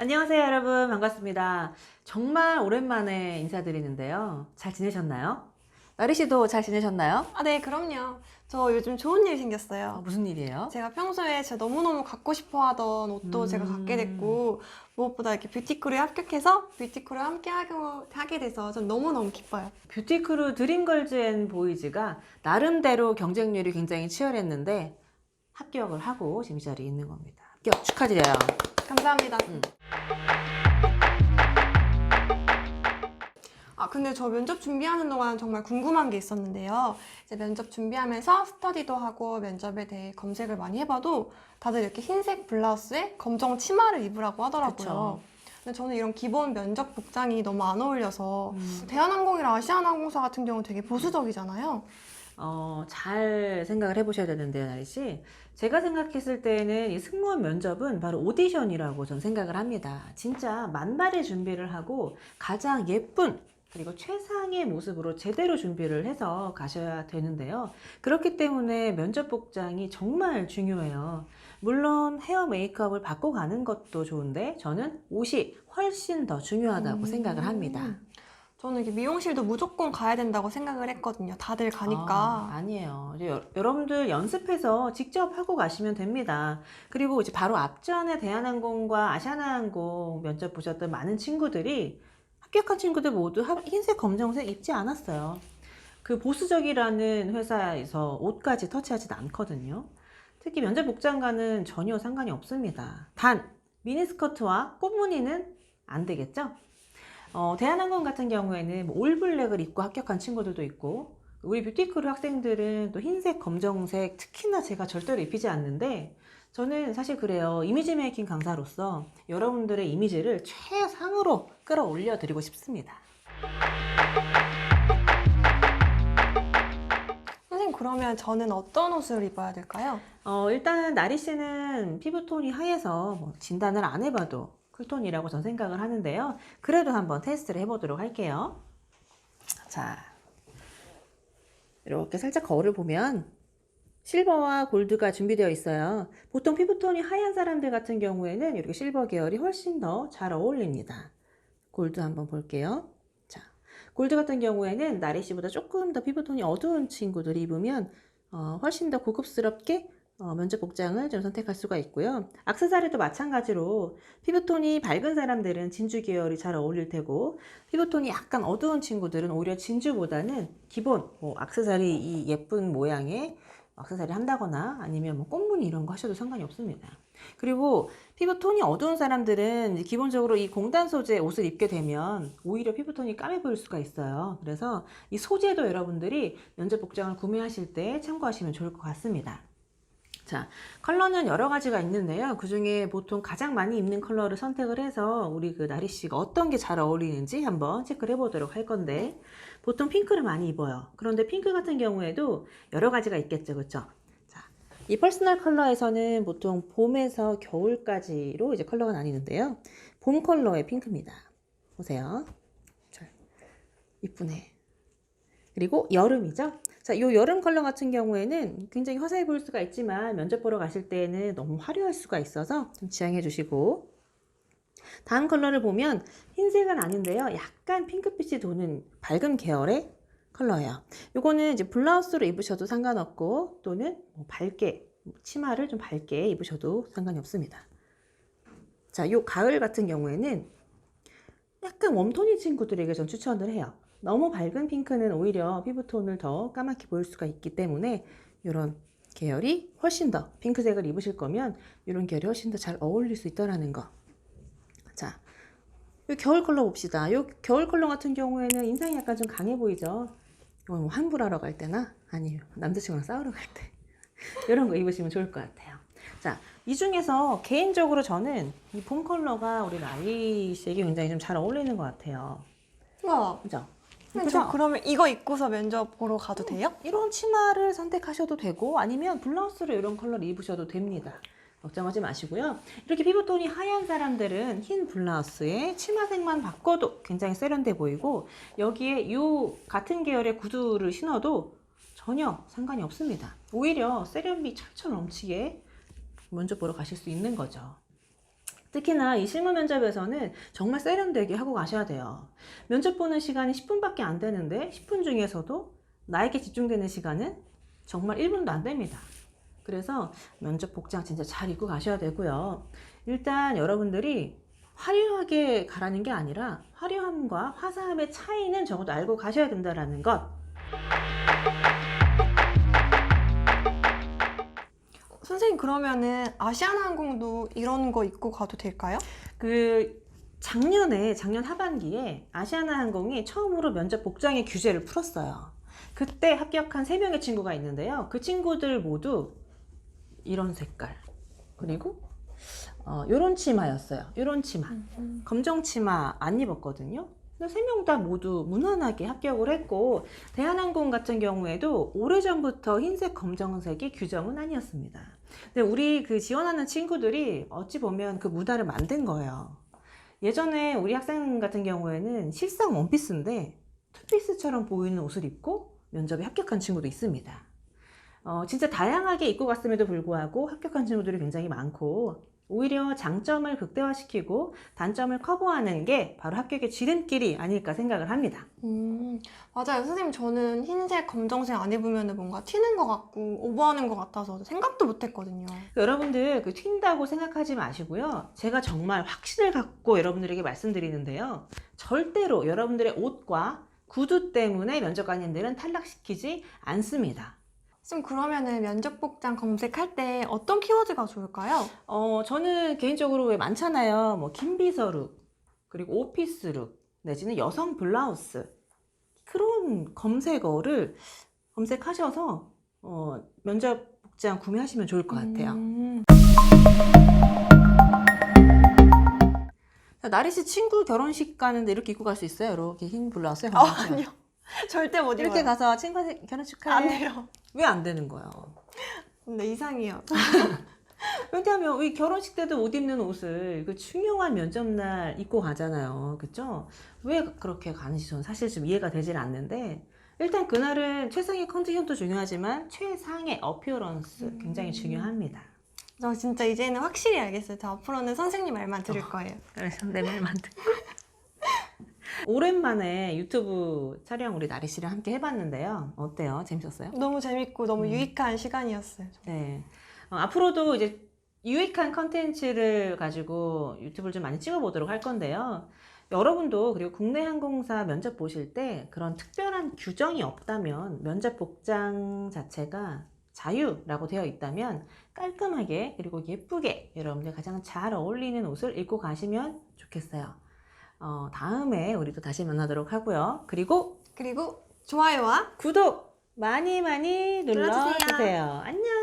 안녕하세요, 여러분. 반갑습니다. 정말 오랜만에 인사드리는데요. 잘 지내셨나요? 나리 씨도 잘 지내셨나요? 네, 그럼요. 저 요즘 좋은 일이 생겼어요. 무슨 일이에요? 제가 평소에 제가 너무너무 갖고 싶어 하던 옷도 제가 갖게 됐고, 무엇보다 이렇게 뷰티크루에 합격해서 뷰티크루에 하게 돼서 전 너무너무 기뻐요. 뷰티크루 드림걸즈 앤 보이즈가 나름대로 경쟁률이 굉장히 치열했는데 합격을 하고 지금 이 자리에 있는 겁니다. 합격 축하드려요. 감사합니다. 근데 저 면접 준비하는 동안 정말 궁금한 게 있었는데요. 이제 면접 준비하면서 스터디도 하고 면접에 대해 검색을 많이 해봐도 다들 이렇게 흰색 블라우스에 검정 치마를 입으라고 하더라고요. 그쵸. 근데 저는 이런 기본 면접 복장이 너무 안 어울려서 대한항공이랑 아시아나항공사 같은 경우는 되게 보수적이잖아요. 잘 생각을 해보셔야 되는데요, 나리 씨. 제가 생각했을 때는 이 승무원 면접은 바로 오디션이라고 저는 생각을 합니다. 진짜 만발의 준비를 하고 가장 예쁜 그리고 최상의 모습으로 제대로 준비를 해서 가셔야 되는데요. 그렇기 때문에 면접 복장이 정말 중요해요. 물론 헤어 메이크업을 받고 가는 것도 좋은데 저는 옷이 훨씬 더 중요하다고 생각을 합니다. 저는 이게 미용실도 무조건 가야 된다고 생각을 했거든요. 다들 가니까. 아니에요. 이제 여러분들 연습해서 직접 하고 가시면 됩니다. 그리고 이제 바로 앞전에 대한항공과 아시아나항공 면접 보셨던 많은 친구들이 합격한 친구들 모두 흰색, 검정색 입지 않았어요. 그 보수적이라는 회사에서 옷까지 터치하지도 않거든요. 특히 면접 복장과는 전혀 상관이 없습니다. 단, 미니스커트와 꽃무늬는 안 되겠죠? 대한항공 같은 경우에는 뭐 올블랙을 입고 합격한 친구들도 있고, 우리 뷰티크루 학생들은 또 흰색, 검정색, 특히나 제가 절대로 입히지 않는데, 저는 사실 그래요. 이미지 메이킹 강사로서 여러분들의 이미지를 최상으로 끌어올려 드리고 싶습니다. 선생님, 그러면 저는 어떤 옷을 입어야 될까요? 일단 나리 씨는 피부톤이 하얘서 뭐 진단을 안 해봐도 쿨톤이라고 전 생각을 하는데요. 그래도 한번 테스트를 해보도록 할게요. 자, 이렇게 살짝 거울을 보면 실버와 골드가 준비되어 있어요. 보통 피부톤이 하얀 사람들 같은 경우에는 이렇게 실버 계열이 훨씬 더 잘 어울립니다. 골드 한번 볼게요. 자, 골드 같은 경우에는 나리 씨보다 조금 더 피부톤이 어두운 친구들이 입으면 훨씬 더 고급스럽게 면접 복장을 좀 선택할 수가 있고요. 액세서리도 마찬가지로 피부톤이 밝은 사람들은 진주 계열이 잘 어울릴 테고, 피부톤이 약간 어두운 친구들은 오히려 진주보다는 기본 액세서리 이 예쁜 모양의 액세서리 한다거나 아니면 뭐 꽃무늬 이런 거 하셔도 상관이 없습니다. 그리고 피부톤이 어두운 사람들은 기본적으로 이 공단 소재 옷을 입게 되면 오히려 피부톤이 까매 보일 수가 있어요. 그래서 이 소재도 여러분들이 면접 복장을 구매하실 때 참고하시면 좋을 것 같습니다. 자, 컬러는 여러 가지가 있는데요. 그 중에 보통 가장 많이 입는 컬러를 선택을 해서 우리 그 나리 씨가 어떤 게 잘 어울리는지 한번 체크를 해보도록 할 건데, 보통 핑크를 많이 입어요. 그런데 핑크 같은 경우에도 여러 가지가 있겠죠, 그렇죠? 자, 이 퍼스널 컬러에서는 보통 봄에서 겨울까지로 이제 컬러가 나뉘는데요. 봄 컬러의 핑크입니다. 보세요. 잘 이쁘네. 그리고 여름이죠. 자, 이 여름 컬러 같은 경우에는 굉장히 화사해 보일 수가 있지만 면접 보러 가실 때는 너무 화려할 수가 있어서 좀 지양해 주시고, 다음 컬러를 보면 흰색은 아닌데요. 약간 핑크빛이 도는 밝은 계열의 컬러예요. 이거는 이제 블라우스로 입으셔도 상관없고, 또는 뭐 밝게 치마를 좀 밝게 입으셔도 상관이 없습니다. 자, 이 가을 같은 경우에는 약간 웜톤인 친구들에게 전 추천을 해요. 너무 밝은 핑크는 오히려 피부톤을 더 까맣게 보일 수가 있기 때문에 이런 계열이 훨씬 더, 핑크색을 입으실 거면 이런 계열이 훨씬 더 잘 어울릴 수 있다는 거. 자, 이 겨울 컬러 봅시다. 이 겨울 컬러 같은 경우에는 인상이 약간 좀 강해 보이죠. 이건 뭐 환불하러 갈 때나 아니면 남자친구랑 싸우러 갈 때 이런 거 입으시면 좋을 것 같아요. 자, 이 중에서 개인적으로 저는 이 봄 컬러가 우리 나리 씨에게 굉장히 좀 잘 어울리는 것 같아요. 와, 그죠? 선생님, 저 그러면 이거 입고서 면접 보러 가도 돼요? 이런 치마를 선택하셔도 되고 아니면 블라우스로 이런 컬러를 입으셔도 됩니다. 걱정하지 마시고요. 이렇게 피부톤이 하얀 사람들은 흰 블라우스에 치마색만 바꿔도 굉장히 세련돼 보이고, 여기에 이 같은 계열의 구두를 신어도 전혀 상관이 없습니다. 오히려 세련미 철철 넘치게 면접 보러 가실 수 있는 거죠. 특히나 이 실무 면접에서는 정말 세련되게 하고 가셔야 돼요. 면접 보는 시간이 10분밖에 안 되는데 10분 중에서도 나에게 집중되는 시간은 정말 1분도 안 됩니다. 그래서 면접 복장 진짜 잘 입고 가셔야 되고요. 일단 여러분들이 화려하게 가라는 게 아니라 화려함과 화사함의 차이는 적어도 알고 가셔야 된다는 것. 선생님 그러면은 아시아나항공도 이런 거 입고 가도 될까요? 작년 하반기에 아시아나항공이 처음으로 면접 복장의 규제를 풀었어요. 그때 합격한 3명의 친구가 있는데요. 그 친구들 모두 이런 색깔, 그리고 요런 치마였어요. 요런 치마. 검정 치마 안 입었거든요. 3명 다 모두 무난하게 합격을 했고, 대한항공 같은 경우에도 오래전부터 흰색, 검정색이 규정은 아니었습니다. 근데 우리 지원하는 친구들이 어찌 보면 그 문화를 만든 거예요. 예전에 우리 학생 같은 경우에는 실상 원피스인데 투피스처럼 보이는 옷을 입고 면접에 합격한 친구도 있습니다. 진짜 다양하게 입고 갔음에도 불구하고 합격한 친구들이 굉장히 많고, 오히려 장점을 극대화시키고 단점을 커버하는 게 바로 합격의 지름길이 아닐까 생각을 합니다. 맞아요. 선생님 저는 흰색, 검정색 안 입으면 뭔가 튀는 것 같고 오버하는 것 같아서 생각도 못 했거든요. 여러분들 튄다고 생각하지 마시고요. 제가 정말 확신을 갖고 여러분들에게 말씀드리는데요. 절대로 여러분들의 옷과 구두 때문에 면접관님들은 탈락시키지 않습니다. 선생님 그러면은 면접 복장 검색할 때 어떤 키워드가 좋을까요? 저는 개인적으로 왜 많잖아요. 뭐 김비서룩, 그리고 오피스룩, 내지는 여성 블라우스, 그런 검색어를 검색하셔서 면접 복장 구매하시면 좋을 것 같아요. 나리 씨 친구 결혼식 가는데 이렇게 입고 갈 수 있어요? 이렇게 흰 블라우스에? 아니요. 절대 못 이렇게 입어요. 가서 친구 결혼식 안 할래? 돼요. 왜 안 되는 거예요? 근데 이상해요. 왜냐하면 우리 결혼식 때도 옷 입는 옷을 그 중요한 면접날 입고 가잖아요. 그쵸? 왜 그렇게 가는지 저는 사실 좀 이해가 되질 않는데, 일단 그날은 최상의 컨디션도 중요하지만 최상의 어피어런스 굉장히 중요합니다. 저 진짜 이제는 확실히 알겠어요. 저 앞으로는 선생님 말만 들을 거예요. 그래서 내 말만 듣고. 오랜만에 유튜브 촬영 우리 나리 씨랑 함께 해봤는데요. 어때요? 재밌었어요? 너무 재밌고 너무 유익한 시간이었어요. 네. 앞으로도 이제 유익한 컨텐츠를 가지고 유튜브를 좀 많이 찍어보도록 할 건데요. 여러분도 그리고 국내 항공사 면접 보실 때 그런 특별한 규정이 없다면, 면접 복장 자체가 자유라고 되어 있다면 깔끔하게 그리고 예쁘게 여러분들 가장 잘 어울리는 옷을 입고 가시면 좋겠어요. 다음에 우리 또 다시 만나도록 하고요. 그리고 그리고 좋아요와 구독 많이 많이 눌러주세요. 안녕!